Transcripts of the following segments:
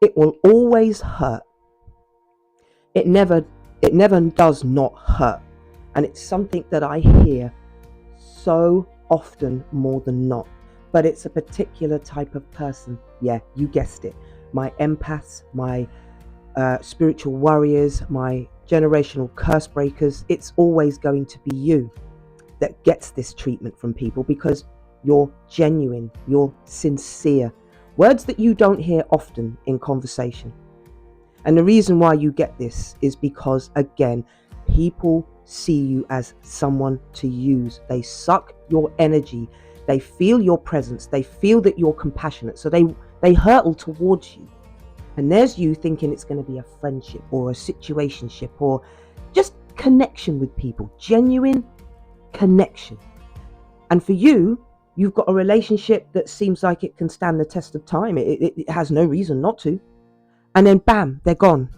It will always hurt. It never does not hurt. And it's something that I hear so often, more than not. But it's a particular type of person. Yeah, you guessed it. My empaths, my spiritual warriors, my generational curse breakers. It's always going to be you that gets this treatment from people, because you're genuine, you're sincere. Words that you don't hear often in conversation. And the reason why you get this is because, again, people see you as someone to use. They suck your energy. They feel your presence. They feel that you're compassionate. So they hurtle towards you. And there's you thinking it's going to be a friendship or a situationship or just connection with people. Genuine connection. And for you, you've got a relationship that seems like it can stand the test of time. It has no reason not to. And then bam, they're gone.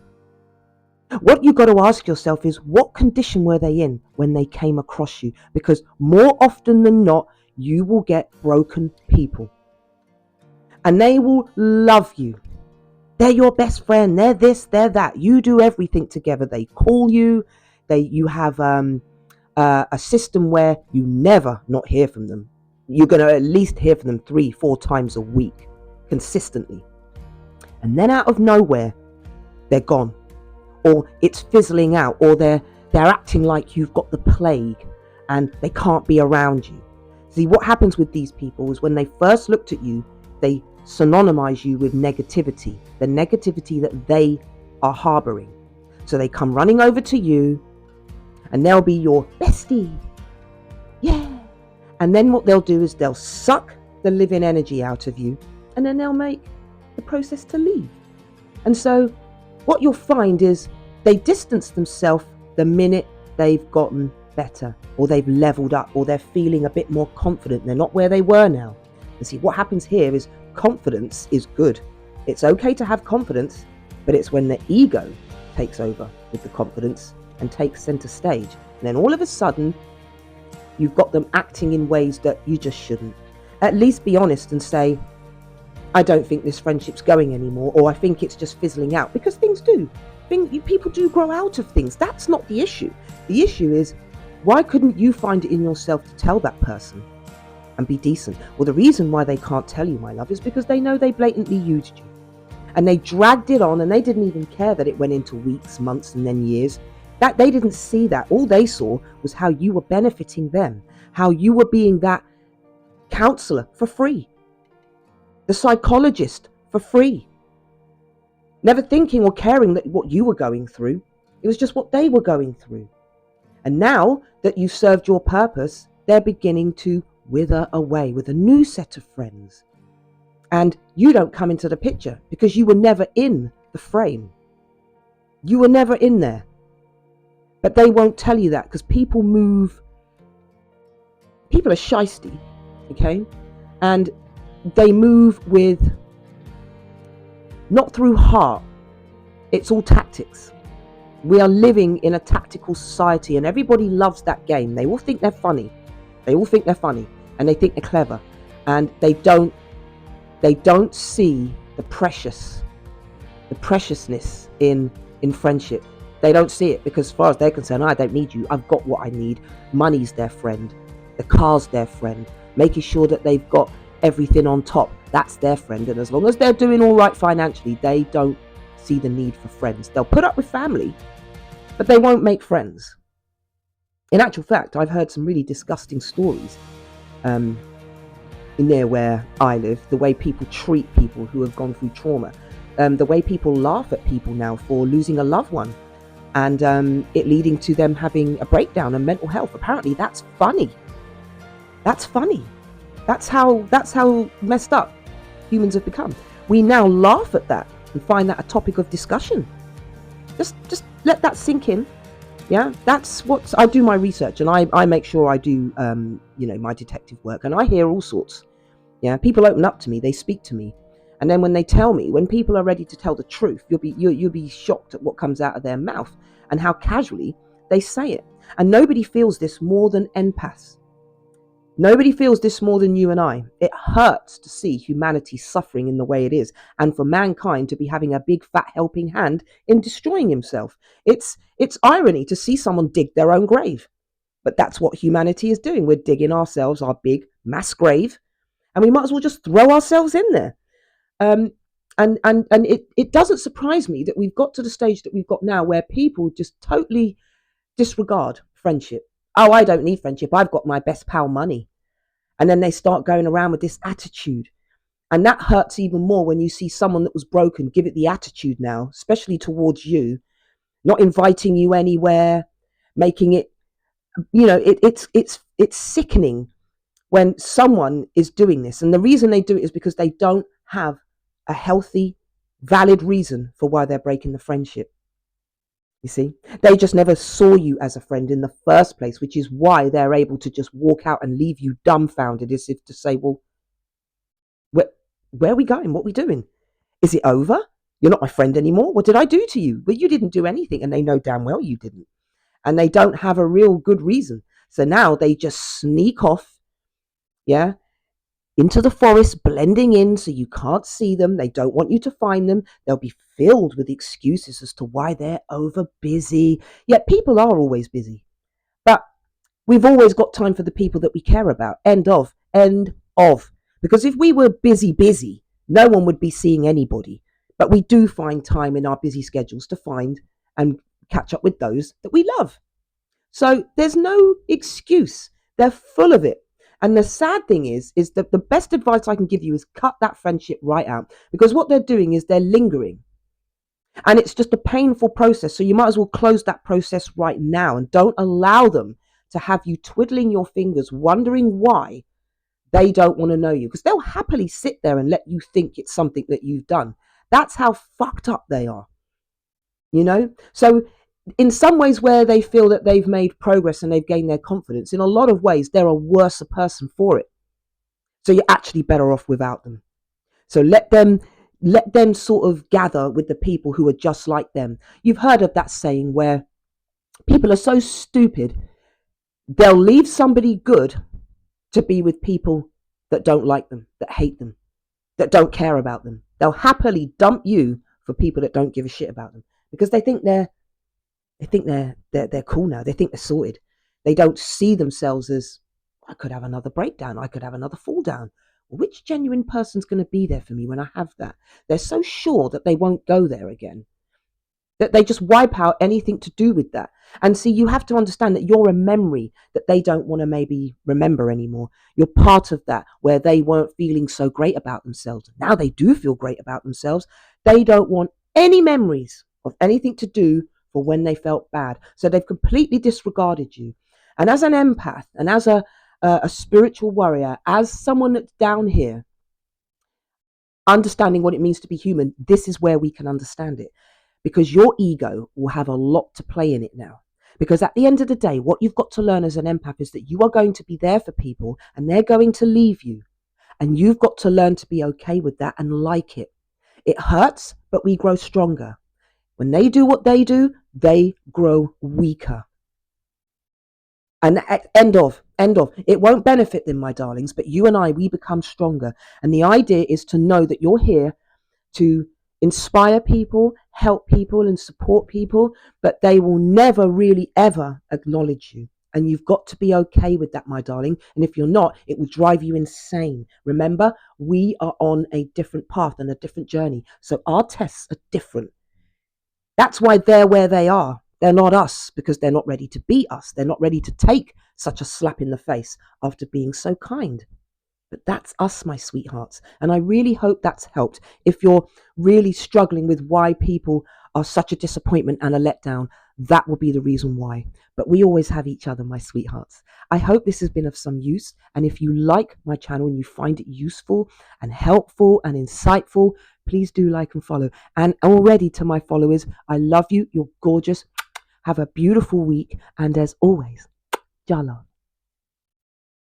What you got to ask yourself is, what condition were they in when they came across you? Because more often than not, you will get broken people. And they will love you. They're your best friend. They're this, they're that. You do everything together. They call you. You have a system where you never not hear from them. You're going to at least hear from them 3-4 times a week, consistently. And then out of nowhere, they're gone. Or it's fizzling out, or they're acting like you've got the plague and they can't be around you. See, what happens with these people is when they first looked at you, they synonymize you with negativity, the negativity that they are harboring. So they come running over to you and they'll be your bestie. Yeah. And then what they'll do is they'll suck the living energy out of you, and then they'll make the process to leave. And so what you'll find is they distance themselves the minute they've gotten better, or they've leveled up, or they're feeling a bit more confident. They're not where they were now. And see, what happens here is confidence is good. It's okay to have confidence, but it's when the ego takes over with the confidence and takes center stage. And then all of a sudden, you've got them acting in ways that you just shouldn't. At least be honest and say, I don't think this friendship's going anymore, or I think it's just fizzling out, because things do. People do grow out of things. That's not the issue. The issue is, why couldn't you find it in yourself to tell that person and be decent? Well, the reason why they can't tell you, my love, is because they know they blatantly used you. And they dragged it on, and they didn't even care that it went into weeks, months, and then years. That they didn't see that. All they saw was how you were benefiting them, how you were being that counselor for free, the psychologist for free, never thinking or caring that what you were going through. It was just what they were going through. And now that you've served your purpose, they're beginning to wither away with a new set of friends. And you don't come into the picture because you were never in the frame. You were never in there. But they won't tell you that, because people are shysty, okay? And they move with, not through heart. It's all tactics. We are living in a tactical society, and everybody loves that game. They all think they're funny. And they think they're clever. And they don't see the preciousness in friendship. They don't see it, because as far as they're concerned, I don't need you. I've got what I need. Money's their friend. The car's their friend. Making sure that they've got everything on top, that's their friend. And as long as they're doing all right financially, they don't see the need for friends. They'll put up with family, but they won't make friends. In actual fact, I've heard some really disgusting stories in there where I live, the way people treat people who have gone through trauma, the way people laugh at people now for losing a loved one, and it leading to them having a breakdown and mental health. Apparently that's funny. That's how messed up humans have become. We now laugh at that and find that a topic of discussion. Just let that sink in. Yeah, that's what I do. My research, and I make sure I do my detective work, and I hear all sorts. Yeah, people open up to me, they speak to me, and then when they tell me, when people are ready to tell the truth, you'll be shocked at what comes out of their mouth and how casually they say it. And nobody feels this more than empaths. Nobody feels this more than you and I. It hurts to see humanity suffering in the way it is, and for mankind to be having a big fat helping hand in destroying himself. It's irony to see someone dig their own grave. But that's what humanity is doing. We're digging ourselves our big mass grave, and we might as well just throw ourselves in there. Um, and it doesn't surprise me that we've got to the stage that we've got now where people just totally disregard friendship. Oh, I don't need friendship. I've got my best pal money. And then they start going around with this attitude. And that hurts even more when you see someone that was broken give it the attitude now, especially towards you, not inviting you anywhere, making it, it's sickening when someone is doing this. And the reason they do it is because they don't have a healthy, valid reason for why they're breaking the friendship. You see, they just never saw you as a friend in the first place, which is why they're able to just walk out and leave you dumbfounded, as if to say, well, where are we going? What are we doing? Is it over? You're not my friend anymore. What did I do to you? Well, you didn't do anything, and they know damn well you didn't. And they don't have a real good reason. So now they just sneak off, yeah, into the forest, blending in so you can't see them. They don't want you to find them. They'll be filled with excuses as to why they're over busy. Yet people are always busy. But we've always got time for the people that we care about. End of. End of. Because if we were busy, no one would be seeing anybody. But we do find time in our busy schedules to find and catch up with those that we love. So there's no excuse. They're full of it. And the sad thing is that the best advice I can give you is cut that friendship right out. Because what they're doing is they're lingering. And it's just a painful process. So you might as well close that process right now and don't allow them to have you twiddling your fingers, wondering why they don't want to know you. Because they'll happily sit there and let you think it's something that you've done. That's how fucked up they are. So in some ways where they feel that they've made progress and they've gained their confidence, in a lot of ways, they're a worse person for it. So you're actually better off without them. So let them sort of gather with the people who are just like them. You've heard of that saying where people are so stupid, they'll leave somebody good to be with people that don't like them, that hate them, that don't care about them. They'll happily dump you for people that don't give a shit about them because they think they're cool now. They think they're sorted. They don't see themselves as, I could have another breakdown. I could have another fall down. Which genuine person's going to be there for me when I have that? They're so sure that they won't go there again, that they just wipe out anything to do with that. And see, you have to understand that you're a memory that they don't want to maybe remember anymore. You're part of that where they weren't feeling so great about themselves. Now they do feel great about themselves. They don't want any memories of anything to do for when they felt bad. So they've completely disregarded you. And as an empath and as a spiritual warrior, as someone that's down here, understanding what it means to be human, this is where we can understand it. Because your ego will have a lot to play in it now. Because at the end of the day, what you've got to learn as an empath is that you are going to be there for people and they're going to leave you. And you've got to learn to be okay with that and like it. It hurts, but we grow stronger. When they do what they do, they grow weaker. And end of. It won't benefit them, my darlings, but you and I, we become stronger. And the idea is to know that you're here to inspire people, help people and support people, but they will never really ever acknowledge you. And you've got to be okay with that, my darling. And if you're not, it will drive you insane. Remember, we are on a different path and a different journey. So our tests are different. That's why they're where they are. They're not us because they're not ready to be us. They're not ready to take such a slap in the face after being so kind. But that's us, my sweethearts. And I really hope that's helped. If you're really struggling with why people are such a disappointment and a letdown, that will be the reason why. But we always have each other, my sweethearts. I hope this has been of some use. And if you like my channel and you find it useful and helpful and insightful, please do like and follow. And already to my followers, I love you. You're gorgeous. Have a beautiful week. And as always, Jala.